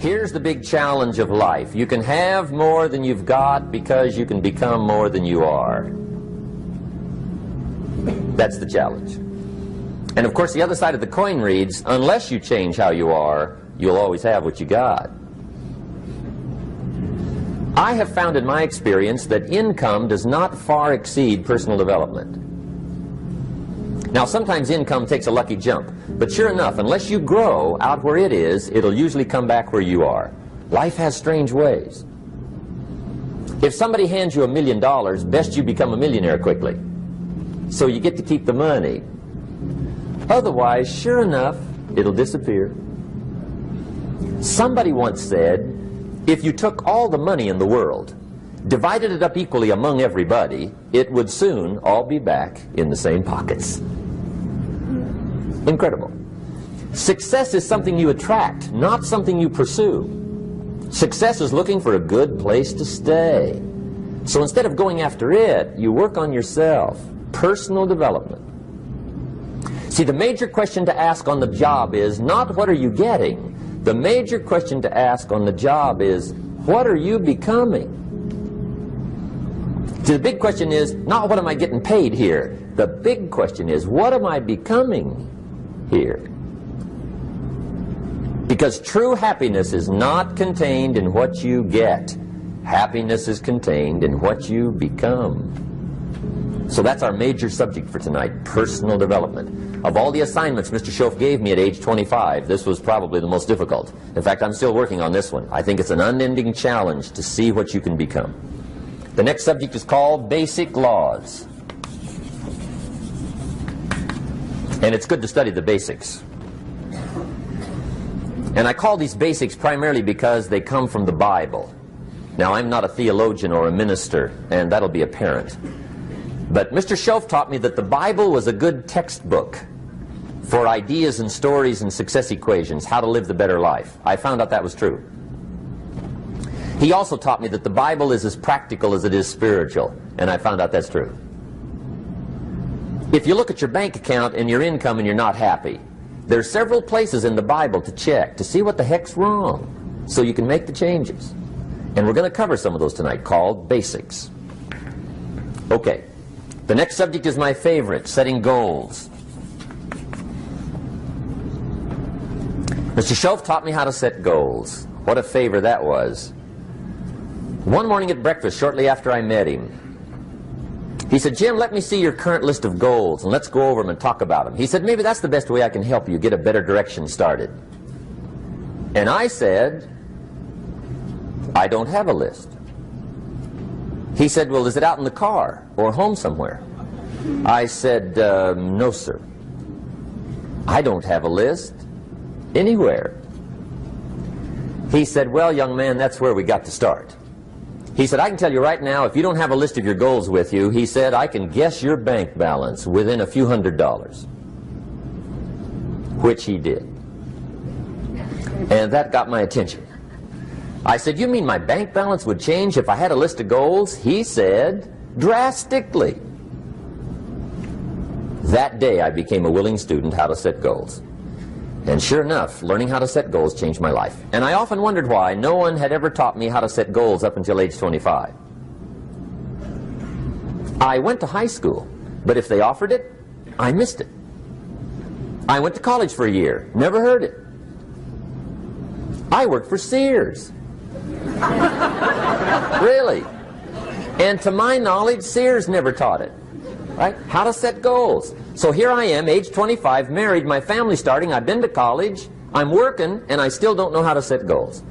Here's the big challenge of life. You can have more than you've got because you can become more than you are. That's the challenge. And of course, the other side of the coin reads, unless you change how you are, you'll always have what you got. I have found in my experience that income does not far exceed personal development. Now, sometimes income takes a lucky jump, but sure enough, unless you grow out where it is, it'll usually come back where you are. Life has strange ways. If somebody hands you $1 million, best you become a millionaire quickly, so you get to keep the money. Otherwise, sure enough, it'll disappear. Somebody once said, if you took all the money in the world, divided it up equally among everybody, it would soon all be back in the same pockets. Incredible. Success is something you attract, not something you pursue. Success is looking for a good place to stay. So instead of going after it, you work on yourself. Personal development. See, the major question to ask on the job is not what are you getting. The major question to ask on the job is what are you becoming? See, the big question is not what am I getting paid here. The big question is what am I becoming here? Because true happiness is not contained in what you get. Happiness is contained in what you become. So that's our major subject for tonight, personal development. Of all the assignments Mr. Schoaf gave me at age 25, this was probably the most difficult. In fact, I'm still working on this one. I think it's an unending challenge to see what you can become. The next subject is called Basic Laws. And it's good to study the basics. And I call these basics primarily because they come from the Bible. Now, I'm not a theologian or a minister, and that'll be apparent. But Mr. Schoaf taught me that the Bible was a good textbook for ideas and stories and success equations, how to live the better life. I found out that was true. He also taught me that the Bible is as practical as it is spiritual, and I found out that's true. If you look at your bank account and your income and you're not happy, there are several places in the Bible to check to see what the heck's wrong so you can make the changes. And we're going to cover some of those tonight, called basics. Okay. The next subject is my favorite, setting goals. Mr. Schoaf taught me how to set goals. What a favor that was. One morning at breakfast, shortly after I met him, he said, Jim, let me see your current list of goals, and let's go over them and talk about them. He said, maybe that's the best way I can help you get a better direction started. And I said, I don't have a list. He said, well, is it out in the car or home somewhere? I said, no, sir. I don't have a list anywhere. He said, well, young man, that's where we got to start. He said, I can tell you right now, if you don't have a list of your goals with you, he said, I can guess your bank balance within a few $100s. Which he did. And that got my attention. I said, you mean my bank balance would change if I had a list of goals? He said, drastically. That day I became a willing student how to set goals. And sure enough, learning how to set goals changed my life. And I often wondered why no one had ever taught me how to set goals up until age 25. I went to high school, but if they offered it, I missed it. I went to college for a year, never heard it. I worked for Sears. Really. And to my knowledge, Sears never taught it. Right? How to set goals. So here I am, age 25, married, my family's starting, I've been to college, I'm working, and I still don't know how to set goals.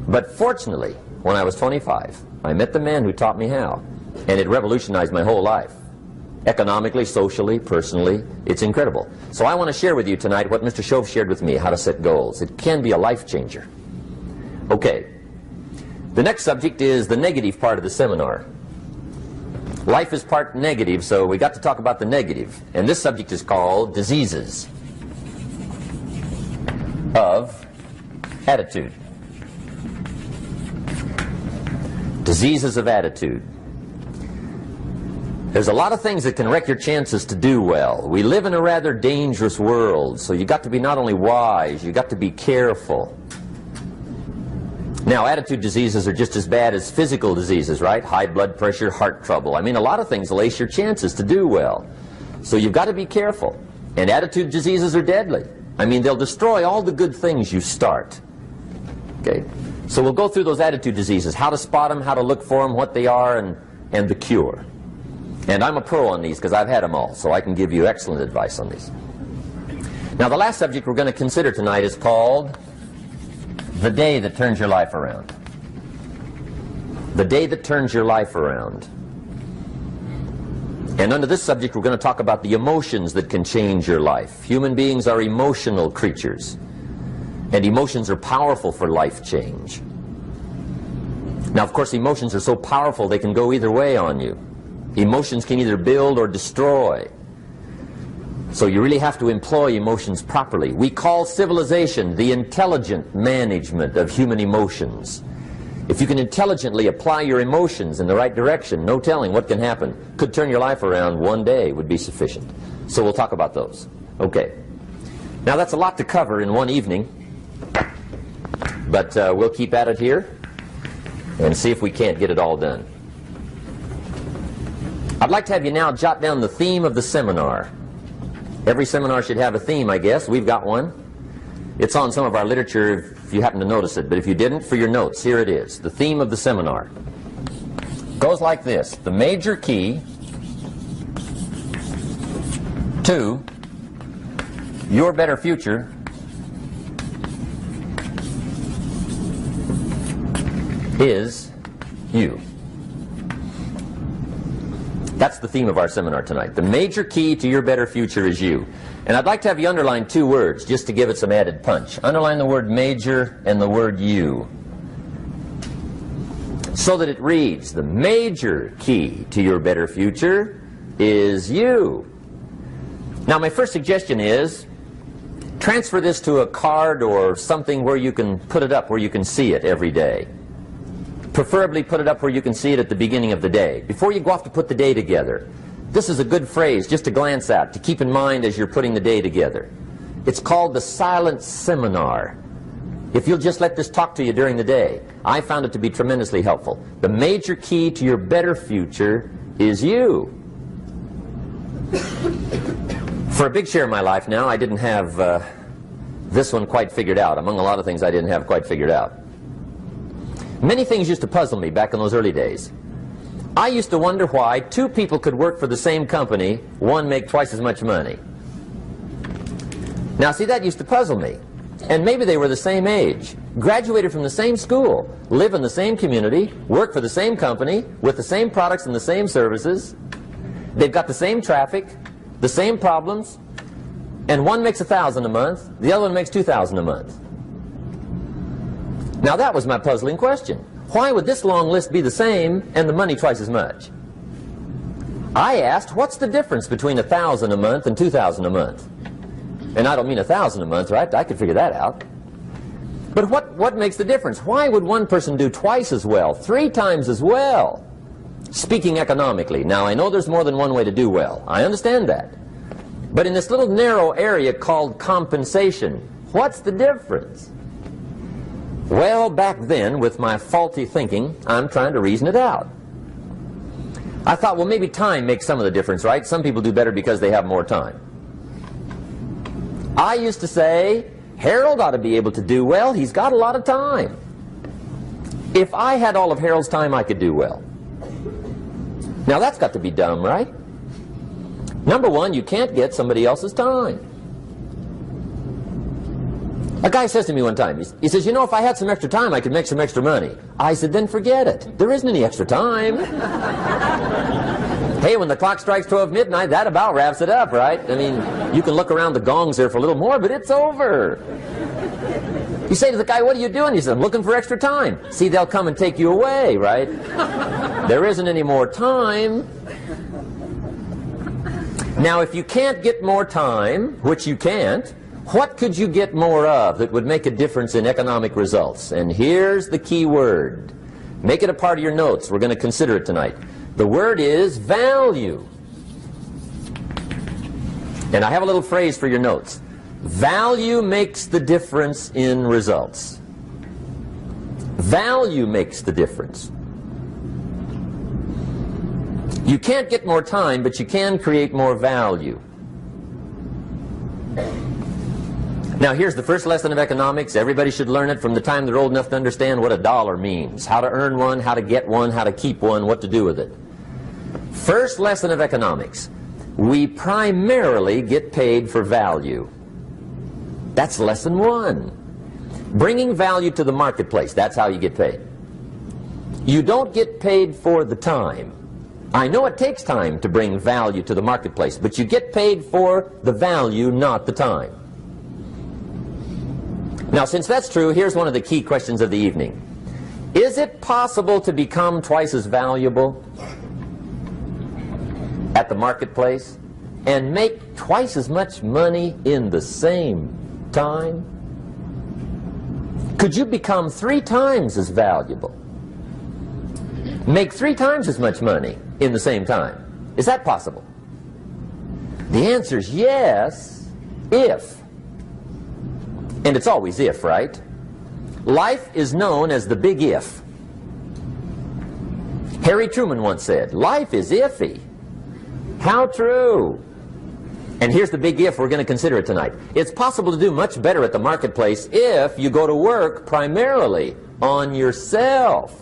But fortunately, when I was 25, I met the man who taught me how, and it revolutionized my whole life. Economically, socially, personally, it's incredible. So I want to share with you tonight what Mr. Schoaf shared with me, how to set goals. It can be a life changer. Okay. The next subject is the negative part of the seminar. Life is part negative, so we got to talk about the negative. And this subject is called diseases of attitude. Diseases of attitude. There's a lot of things that can wreck your chances to do well. We live in a rather dangerous world, so you got to be not only wise, you got to be careful. Now, attitude diseases are just as bad as physical diseases, right? High blood pressure, heart trouble. I mean, a lot of things will ace your chances to do well. So you've got to be careful. And attitude diseases are deadly. I mean, they'll destroy all the good things you start. Okay? So we'll go through those attitude diseases, how to spot them, how to look for them, what they are, and the cure. And I'm a pro on these because I've had them all, so I can give you excellent advice on these. Now, the last subject we're going to consider tonight is called the day that turns your life around. The day that turns your life around. And under this subject, we're going to talk about the emotions that can change your life. Human beings are emotional creatures, and emotions are powerful for life change. Now, of course, emotions are so powerful they can go either way on you. Emotions can either build or destroy. So you really have to employ emotions properly. We call civilization the intelligent management of human emotions. If you can intelligently apply your emotions in the right direction, no telling what can happen. Could turn your life around one day would be sufficient. So we'll talk about those. Okay. Now that's a lot to cover in one evening, but we'll keep at it here and see if we can't get it all done. I'd like to have you now jot down the theme of the seminar. Every seminar should have a theme, I guess. We've got one. It's on some of our literature if you happen to notice it, but if you didn't, for your notes, here it is. The theme of the seminar goes like this: the major key to your better future is you. That's the theme of our seminar tonight. The major key to your better future is you. And I'd like to have you underline two words just to give it some added punch. Underline the word major and the word you, so that it reads, the major key to your better future is you. Now, my first suggestion is transfer this to a card or something where you can put it up, where you can see it every day. Preferably put it up where you can see it at the beginning of the day, before you go off to put the day together. This is a good phrase just to glance at, to keep in mind as you're putting the day together. It's called the silent seminar. If you'll just let this talk to you during the day, I found it to be tremendously helpful. The major key to your better future is you. For a big share of my life now, I didn't have this one quite figured out, among a lot of things I didn't have quite figured out. Many things used to puzzle me back in those early days. I used to wonder why two people could work for the same company, one make twice as much money. Now see, that used to puzzle me. And maybe they were the same age, graduated from the same school, live in the same community, work for the same company, with the same products and the same services. They've got the same traffic, the same problems, and one makes $1,000 a month, the other one makes $2,000 a month. Now that was my puzzling question. Why would this long list be the same and the money twice as much? I asked, what's the difference between $1,000 a month and $2,000 a month? And I don't mean $1,000 a month, right? I could figure that out. But what makes the difference? Why would one person do twice as well, 3 times as well? Speaking economically. Now I know there's more than one way to do well. I understand that. But in this little narrow area called compensation, what's the difference? Well, back then, with my faulty thinking, I'm trying to reason it out. I thought, well, maybe time makes some of the difference, right? Some people do better because they have more time. I used to say, Harold ought to be able to do well. He's got a lot of time. If I had all of Harold's time, I could do well. Now, that's got to be dumb, right? Number one, you can't get somebody else's time. A guy says to me one time, he says, you know, if I had some extra time, I could make some extra money. I said, then forget it. There isn't any extra time. Hey, when the clock strikes 12 midnight, that about wraps it up, right? I mean, you can look around the gongs there for a little more, but it's over. You say to the guy, what are you doing? He says, I'm looking for extra time. See, they'll come and take you away, right? There isn't any more time. Now, if you can't get more time, which you can't, what could you get more of that would make a difference in economic results? And here's the key word. Make it a part of your notes. We're going to consider it tonight. The word is value. And I have a little phrase for your notes. Value makes the difference in results. Value makes the difference. You can't get more time, but you can create more value. Now here's the first lesson of economics. Everybody should learn it from the time they're old enough to understand what a dollar means. How to earn one, how to get one, how to keep one, what to do with it. First lesson of economics. We primarily get paid for value. That's lesson one. Bringing value to the marketplace, that's how you get paid. You don't get paid for the time. I know it takes time to bring value to the marketplace, but you get paid for the value, not the time. Now, since that's true, here's one of the key questions of the evening. Is it possible to become twice as valuable at the marketplace and make twice as much money in the same time? Could you become 3 times as valuable? Make 3 times as much money in the same time? Is that possible? The answer is yes, if. And it's always if, right? Life is known as the big if. Harry Truman once said, life is iffy. How true. And here's the big if, we're going to consider it tonight. It's possible to do much better at the marketplace if you go to work primarily on yourself.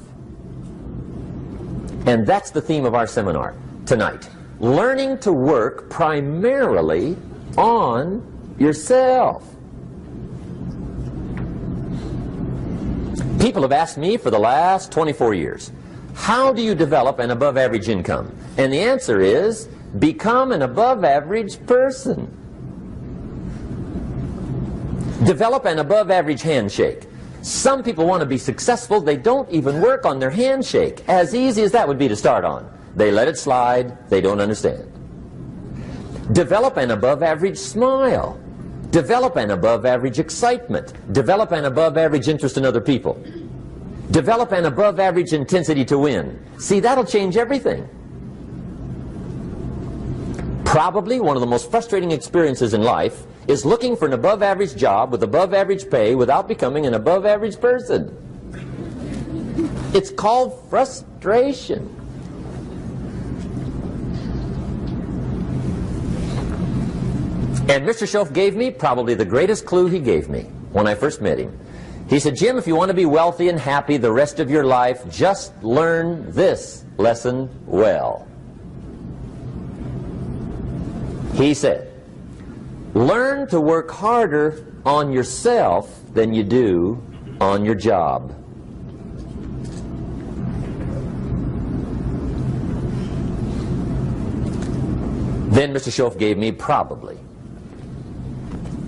And that's the theme of our seminar tonight. Learning to work primarily on yourself. People have asked me for the last 24 years, how do you develop an above-average income? And the answer is, become an above-average person. Develop an above-average handshake. Some people want to be successful, they don't even work on their handshake. As easy as that would be to start on. They let it slide, they don't understand. Develop an above-average smile. Develop an above-average excitement. Develop an above-average interest in other people. Develop an above-average intensity to win. See, that'll change everything. Probably one of the most frustrating experiences in life is looking for an above-average job with above-average pay without becoming an above-average person. It's called frustration. And Mr. Schoaf gave me probably the greatest clue he gave me when I first met him. He said, Jim, if you want to be wealthy and happy the rest of your life, just learn this lesson well. He said, learn to work harder on yourself than you do on your job. Then Mr. Schoaf gave me probably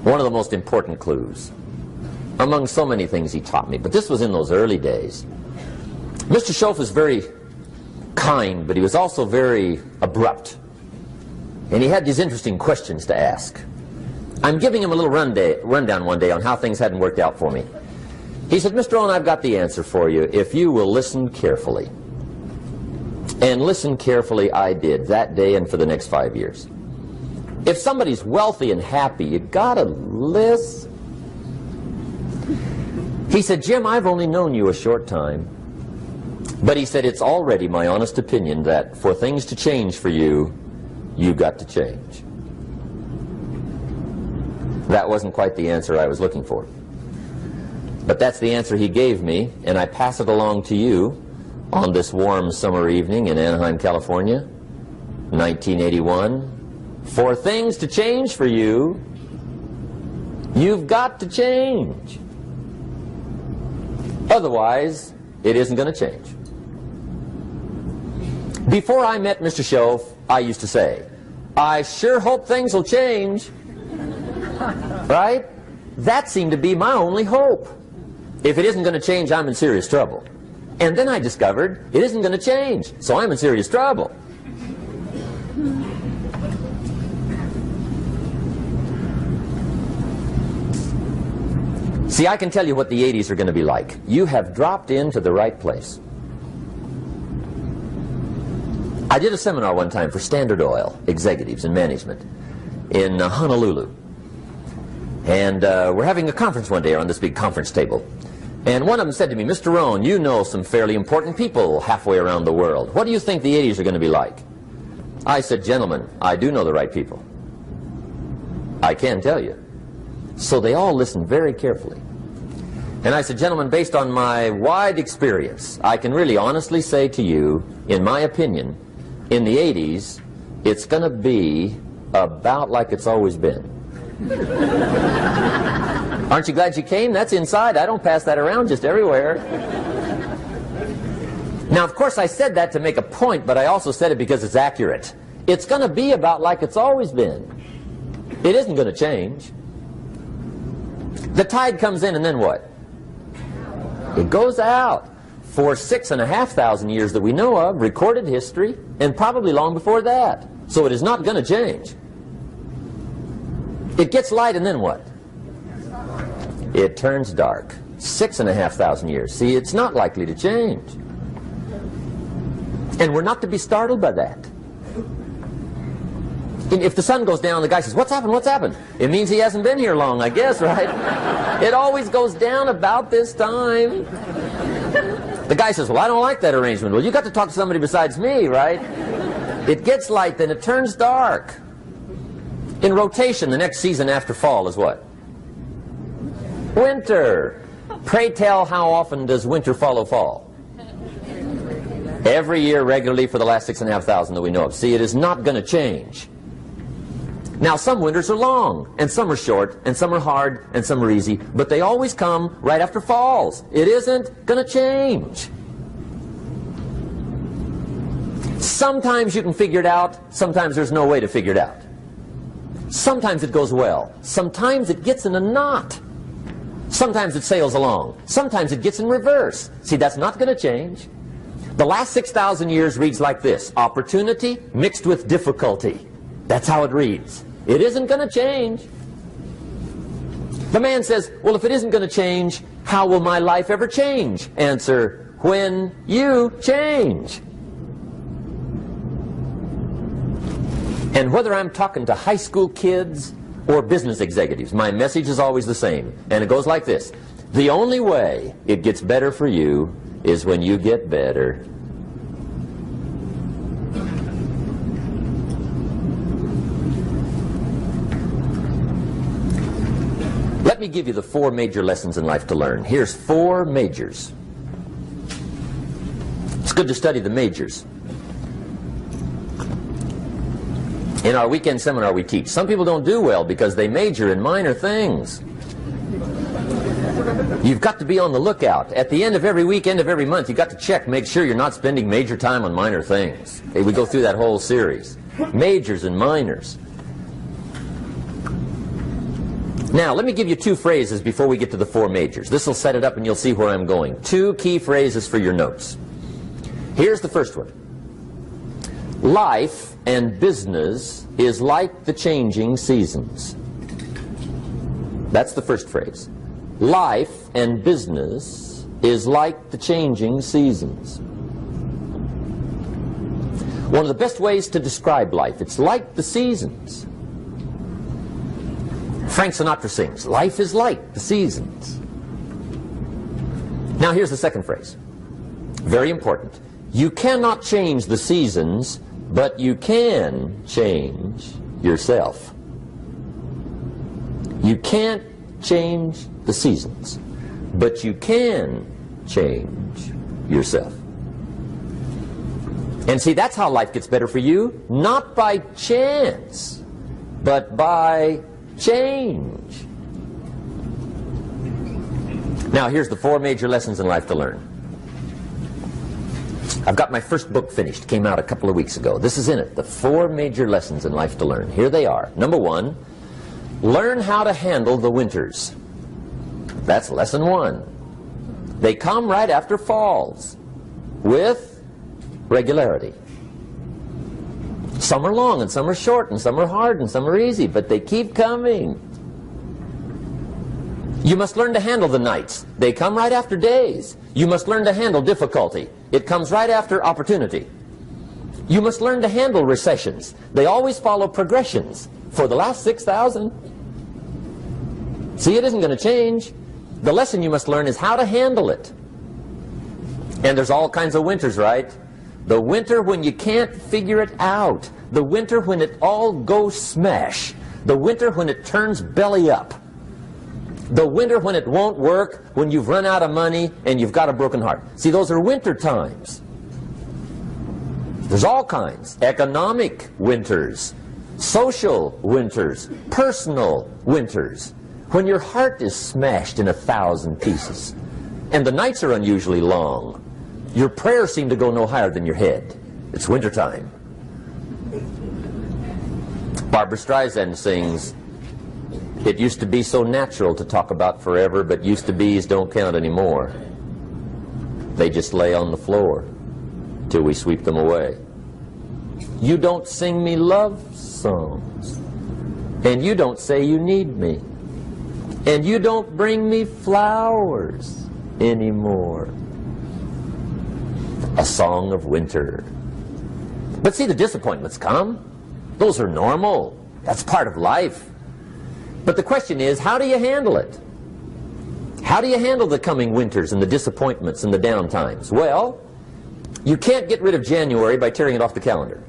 one of the most important clues among so many things he taught me, but this was in those early days. Mr. Schoaf was very kind, but he was also very abrupt. And he had these interesting questions to ask. I'm giving him a little rundown one day on how things hadn't worked out for me. He said, Mr. Rohn, I've got the answer for you if you will listen carefully. And listen carefully I did that day and for the next 5 years. If somebody's wealthy and happy, you gotta listen. He said, Jim, I've only known you a short time. But he said, it's already my honest opinion that for things to change for you, you've got to change. That wasn't quite the answer I was looking for. But that's the answer he gave me, and I pass it along to you on this warm summer evening in Anaheim, California, 1981. For things to change for you, you've got to change. Otherwise, it isn't going to change. Before I met Mr. Schoaf, I used to say, I sure hope things will change. Right? That seemed to be my only hope. If it isn't going to change, I'm in serious trouble. And then I discovered it isn't going to change, so I'm in serious trouble. See, I can tell you what the 80s are going to be like. You have dropped into the right place. I did a seminar one time for Standard Oil executives and management in Honolulu. And we're having a conference one day on this big conference table. And one of them said to me, Mr. Rohn, you know some fairly important people halfway around the world. What do you think the 80s are going to be like? I said, gentlemen, I do know the right people. I can tell you. So they all listened very carefully. And I said, gentlemen, based on my wide experience, I can really honestly say to you, in my opinion, in the 80s, it's going to be about like it's always been. Aren't you glad you came? That's inside. I don't pass that around just everywhere. Now, of course, I said that to make a point, but I also said it because it's accurate. It's going to be about like it's always been. It isn't going to change. The tide comes in, and then what? It goes out. For 6,500 years that we know of, recorded history, and probably long before that. So it is not going to change. It gets light, and then what? It turns dark. 6,500 years. See, it's not likely to change. And we're not to be startled by that. If the sun goes down, the guy says, what's happened, what's happened? It means he hasn't been here long, I guess, right? It always goes down about this time. The guy says, well, I don't like that arrangement. Well, you got to talk to somebody besides me, right? It gets light, then it turns dark. In rotation, the next season after fall is what? Winter. Pray tell, how often does winter follow fall? Every year regularly for the last 6,500 that we know of. See, it is not going to change. Now, some winters are long, and some are short, and some are hard, and some are easy, but they always come right after falls. It isn't going to change. Sometimes you can figure it out, sometimes there's no way to figure it out. Sometimes it goes well, sometimes it gets in a knot. Sometimes it sails along, sometimes it gets in reverse. See, that's not going to change. The last 6,000 years reads like this: opportunity mixed with difficulty. That's how it reads. It isn't going to change. The man says, well, if it isn't going to change, how will my life ever change? Answer, when you change. And whether I'm talking to high school kids or business executives, my message is always the same. And it goes like this: the only way it gets better for you is when you get better. Let me give you the 4 major lessons in life to learn. Here's 4 majors. It's good to study the majors. In our weekend seminar we teach. Some people don't do well because they major in minor things. You've got to be on the lookout. At the end of every week, end of every month, you've got to check, make sure you're not spending major time on minor things. Okay, we go through that whole series. Majors and minors. Now, let me give you 2 phrases before we get to the 4 majors. This will set it up and you'll see where I'm going. 2 key phrases for your notes. Here's the first one. Life and business is like the changing seasons. That's the first phrase. Life and business is like the changing seasons. One of the best ways to describe life, it's like the seasons. Frank Sinatra sings, life is like the seasons. Now here's the second phrase. Very important. You cannot change the seasons, but you can change yourself. You can't change the seasons, but you can change yourself. And see, that's how life gets better for you, not by chance, but by change. Now, here's the 4 major lessons in life to learn. I've got my first book finished. Came out a couple of weeks ago. This is in it. The 4 major lessons in life to learn. Here they are. Number 1, learn how to handle the winters. That's lesson 1. They come right after falls with regularity. Some are long and some are short and some are hard and some are easy, but they keep coming. You must learn to handle the nights. They come right after days. You must learn to handle difficulty. It comes right after opportunity. You must learn to handle recessions. They always follow progressions. For the last 6,000. See, it isn't going to change. The lesson you must learn is how to handle it. And there's all kinds of winters, right? The winter when you can't figure it out. The winter when it all goes smash. The winter when it turns belly up. The winter when it won't work, when you've run out of money and you've got a broken heart. See, those are winter times. There's all kinds. Economic winters, social winters, personal winters. When your heart is smashed in 1,000 pieces and the nights are unusually long, your prayers seem to go no higher than your head. It's wintertime. Barbara Streisand sings, "It used to be so natural to talk about forever, but used to be's don't count anymore. They just lay on the floor till we sweep them away. You don't sing me love songs, and you don't say you need me, and you don't bring me flowers anymore." A song of winter. But see, the disappointments come. Those are normal. That's part of life. But the question is, how do you handle it? How do you handle the coming winters and the disappointments and the down times? Well, you can't get rid of January by tearing it off the calendar.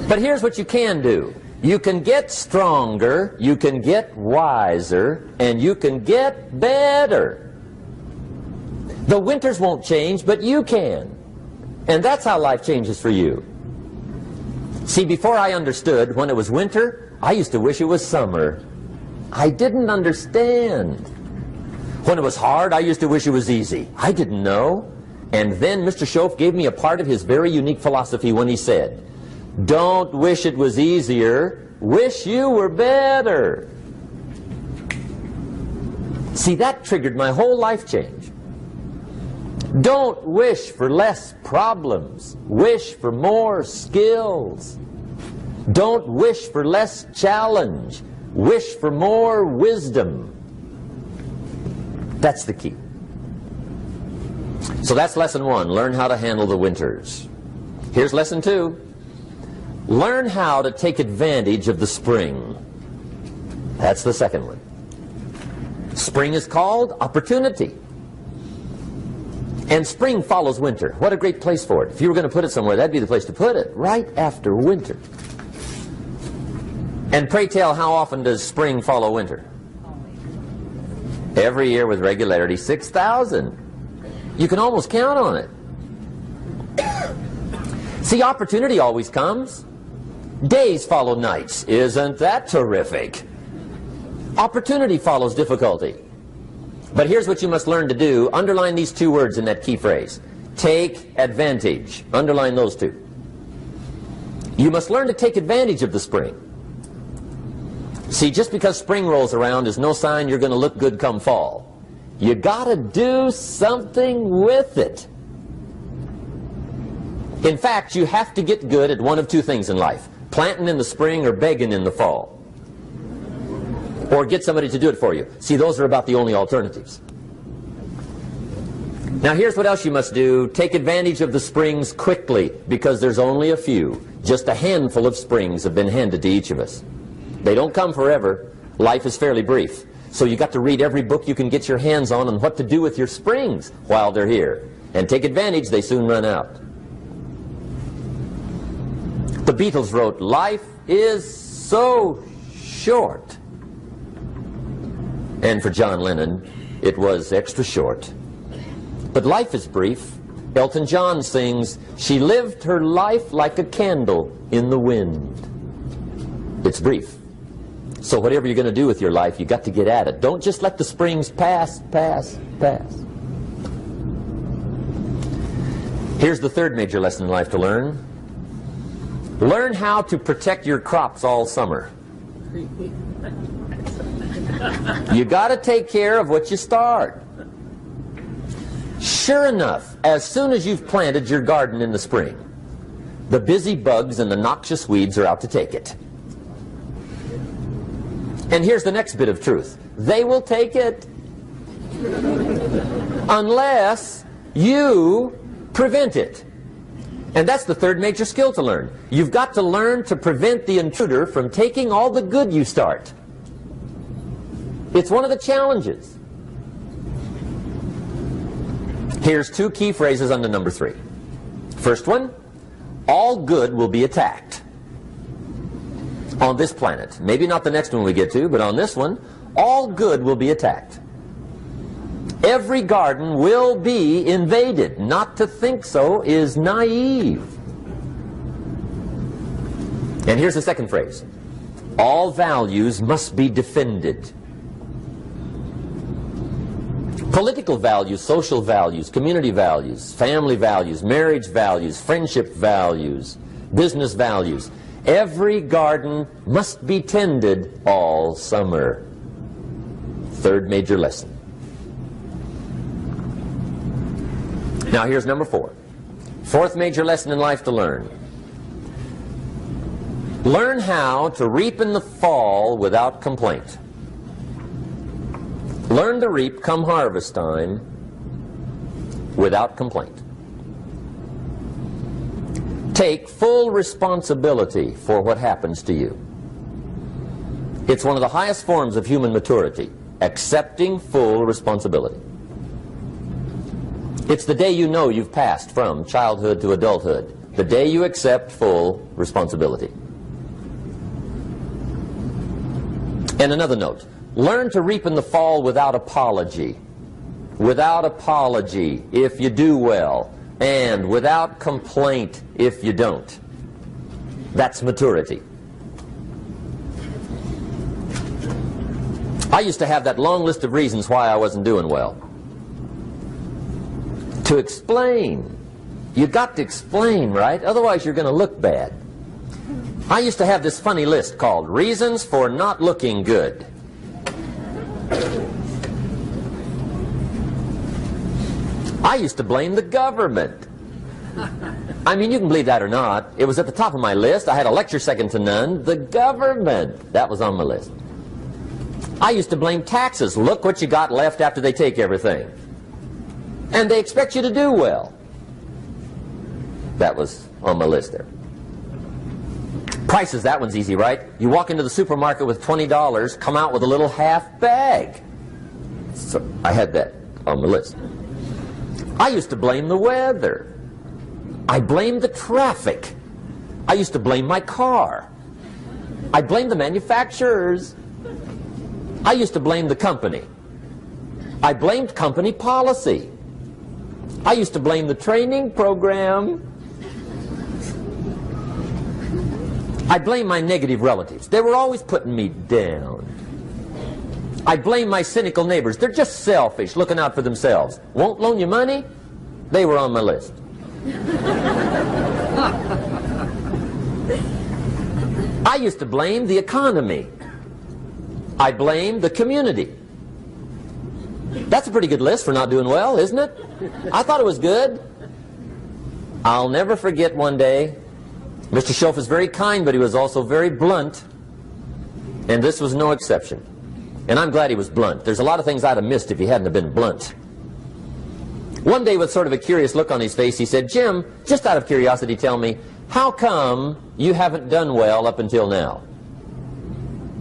But here's what you can do. You can get stronger, you can get wiser, and you can get better. The winters won't change, but you can. And that's how life changes for you. See, before I understood, when it was winter, I used to wish it was summer. I didn't understand. When it was hard, I used to wish it was easy. I didn't know. And then Mr. Schoaf gave me a part of his very unique philosophy when he said, "Don't wish it was easier, wish you were better." See, that triggered my whole life change. Don't wish for less problems. Wish for more skills. Don't wish for less challenge. Wish for more wisdom. That's the key. So that's lesson one. Learn how to handle the winters. Here's lesson two. Learn how to take advantage of the spring. That's the second one. Spring is called opportunity. And spring follows winter. What a great place for it. If you were going to put it somewhere, that'd be the place to put it, right after winter. And pray tell, how often does spring follow winter? Every year with regularity, 6,000. You can almost count on it. See, opportunity always comes. Days follow nights. Isn't that terrific? Opportunity follows difficulty. But here's what you must learn to do. Underline these two words in that key phrase. Take advantage. Underline those two. You must learn to take advantage of the spring. See, just because spring rolls around is no sign you're going to look good come fall. You got to do something with it. In fact, you have to get good at one of two things in life. Planting in the spring or begging in the fall. Or get somebody to do it for you. See, those are about the only alternatives. Now here's what else you must do. Take advantage of the springs quickly, because there's only a few. Just a handful of springs have been handed to each of us. They don't come forever. Life is fairly brief. So you got to read every book you can get your hands on what to do with your springs while they're here. And take advantage, they soon run out. The Beatles wrote, "Life is so short." And for John Lennon, it was extra short. But life is brief. Elton John sings, "She lived her life like a candle in the wind." It's brief. So whatever you're going to do with your life, you got to get at it. Don't just let the springs pass. Here's the third major lesson in life to learn. Learn how to protect your crops all summer. You got to take care of what you start. Sure enough, as soon as you've planted your garden in the spring, the busy bugs and the noxious weeds are out to take it. And here's the next bit of truth. They will take it unless you prevent it. And that's the third major skill to learn. You've got to learn to prevent the intruder from taking all the good you start. It's one of the challenges. Here's two key phrases under number 3. First one, all good will be attacked on this planet. Maybe not the next one we get to, but on this one, all good will be attacked. Every garden will be invaded. Not to think so is naive. And here's the second phrase. All values must be defended. Political values, social values, community values, family values, marriage values, friendship values, business values. Every garden must be tended all summer. Third major lesson. Now here's number 4. Fourth major lesson in life to learn. Learn how to reap in the fall without complaint. Learn to reap come harvest time without complaint. Take full responsibility for what happens to you. It's one of the highest forms of human maturity, accepting full responsibility. It's the day you know you've passed from childhood to adulthood, the day you accept full responsibility. And another note, learn to reap in the fall without apology. Without apology if you do well, and without complaint if you don't. That's maturity. I used to have that long list of reasons why I wasn't doing well. To explain. You got to explain, right? Otherwise you're going to look bad. I used to have this funny list called Reasons for Not Looking Good. I used to blame the government. I mean, you can believe that or not. It was at the top of my list. I had a lecture second to none. The government. That was on my list. I used to blame taxes. Look what you got left after they take everything. And they expect you to do well. That was on my list there. Prices, that one's easy, right? You walk into the supermarket with $20, come out with a little half bag. So I had that on the list. I used to blame the weather. I blamed the traffic. I used to blame my car. I blamed the manufacturers. I used to blame the company. I blamed company policy. I used to blame the training program. I blame my negative relatives. They were always putting me down. I blame my cynical neighbors. They're just selfish, looking out for themselves. Won't loan you money? They were on my list. I used to blame the economy. I blamed the community. That's a pretty good list for not doing well, isn't it? I thought it was good. I'll never forget one day, Mr. Schoaf was very kind, but he was also very blunt, and this was no exception. And I'm glad he was blunt. There's a lot of things I'd have missed if he hadn't have been blunt. One day, with sort of a curious look on his face, he said, "Jim, just out of curiosity, tell me, how come you haven't done well up until now?"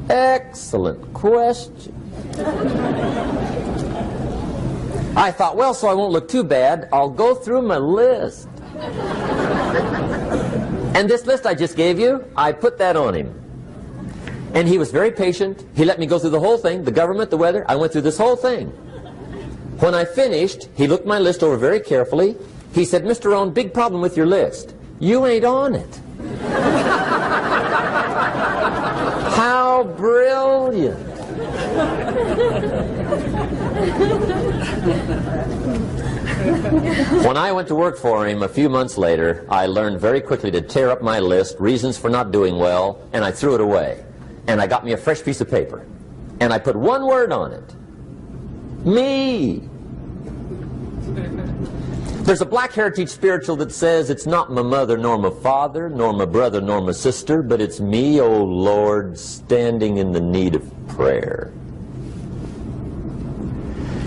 Excellent question. I thought, well, so I won't look too bad, I'll go through my list. And this list I just gave you, I put that on him. And he was very patient. He let me go through the whole thing, the government, the weather. I went through this whole thing. When I finished, he looked my list over very carefully. He said, "Mr. Rohn, big problem with your list. You ain't on it." How brilliant. When I went to work for him a few months later, I learned very quickly to tear up my list, reasons for not doing well, and I threw it away. And I got me a fresh piece of paper. And I put one word on it. Me. There's a Black Heritage spiritual that says, "It's not my mother nor my father, nor my brother nor my sister, but it's me, O Lord, standing in the need of prayer."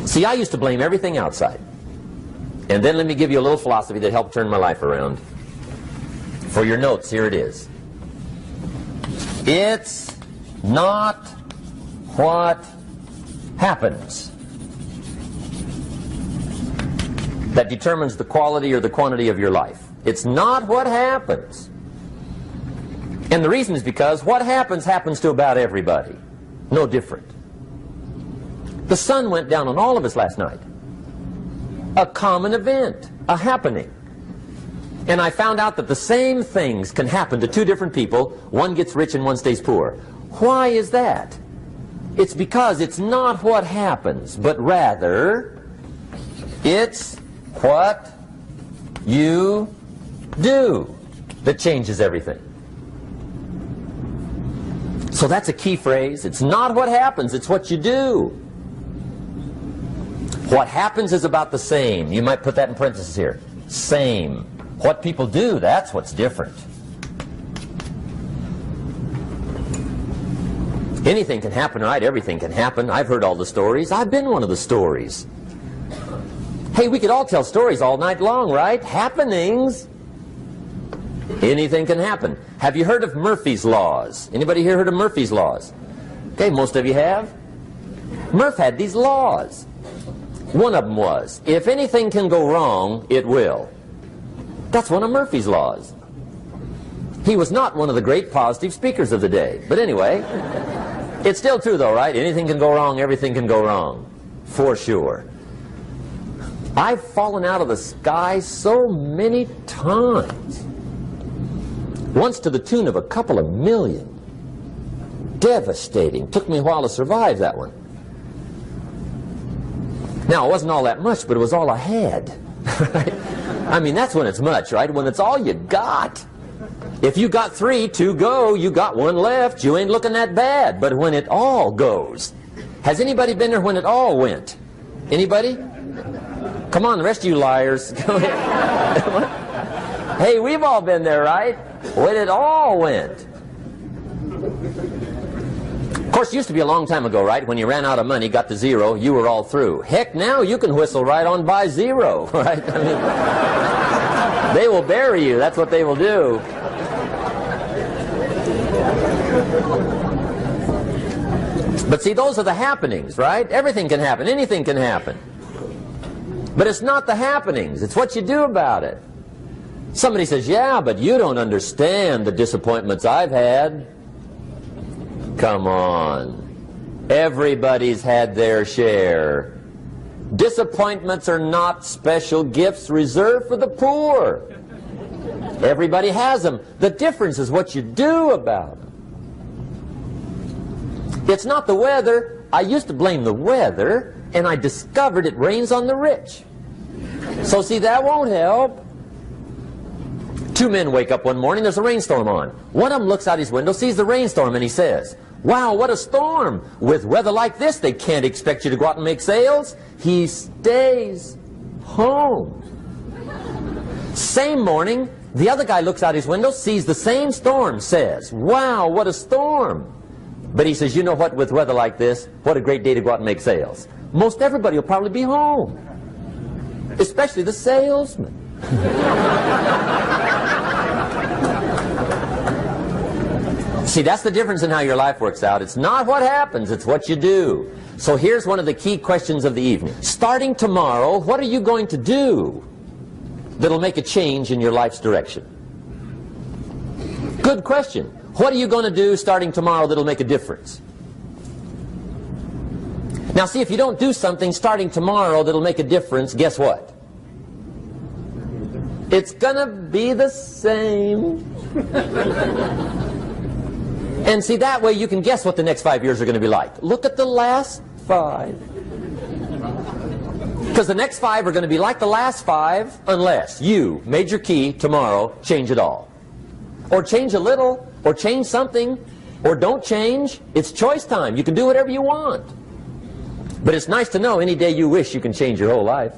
See, I used to blame everything outside. And then let me give you a little philosophy that helped turn my life around. For your notes, here it is. It's not what happens that determines the quality or the quantity of your life. It's not what happens. And the reason is because what happens happens to about everybody. No different. The sun went down on all of us last night. A common event, a happening. And I found out that the same things can happen to two different people. One gets rich and one stays poor. Why is that? It's because it's not what happens, but rather it's what you do that changes everything. So that's a key phrase. It's not what happens, it's what you do. What happens is about the same. You might put that in parentheses here. Same. What people do, that's what's different. Anything can happen, right? Everything can happen. I've heard all the stories. I've been one of the stories. Hey, we could all tell stories all night long, right? Happenings. Anything can happen. Have you heard of Murphy's Laws? Anybody here heard of Murphy's Laws? Okay, most of you have. Murph had these laws. One of them was, if anything can go wrong, it will. That's one of Murphy's laws. He was not one of the great positive speakers of the day. But anyway, it's still true though, right? Anything can go wrong, everything can go wrong. For sure. I've fallen out of the sky so many times. Once to the tune of a couple of million. Devastating. Took me a while to survive that one. Now, it wasn't all that much, but it was all I had. Right? I mean, that's when it's much, right? When it's all you got. If you got 3, 2 go, you got 1 left, you ain't looking that bad. But when it all goes, has anybody been there when it all went? Anybody? Come on, the rest of you liars. Go ahead. Hey, we've all been there, right? When it all went. Of course, it used to be a long time ago, right? When you ran out of money, got to 0, you were all through. Heck, now you can whistle right on by 0, right? I mean, they will bury you. That's what they will do. But see, those are the happenings, right? Everything can happen. Anything can happen. But it's not the happenings. It's what you do about it. Somebody says, yeah, but you don't understand the disappointments I've had. Come on. Everybody's had their share. Disappointments are not special gifts reserved for the poor. Everybody has them. The difference is what you do about them. It's not the weather. I used to blame the weather, and I discovered it rains on the rich. So see, that won't help. 2 men wake up one morning, there's a rainstorm on. One of them looks out his window, sees the rainstorm, and he says, wow, what a storm. With weather like this, they can't expect you to go out and make sales. He stays home. Same morning, the other guy looks out his window, sees the same storm, says, wow, what a storm. But he says, you know what, with weather like this, what a great day to go out and make sales. Most everybody will probably be home. Especially the salesman. See, that's the difference in how your life works out. It's not what happens, it's what you do. So here's one of the key questions of the evening. Starting tomorrow, what are you going to do that'll make a change in your life's direction? Good question. What are you going to do starting tomorrow that'll make a difference? Now see, if you don't do something starting tomorrow that'll make a difference, guess what? It's gonna be the same. And see, that way you can guess what the next 5 years are going to be like. Look at the last 5. Because the next 5 are going to be like the last 5 unless you, major key, tomorrow, change it all. Or change a little, or change something, or don't change. It's choice time. You can do whatever you want. But it's nice to know any day you wish you can change your whole life.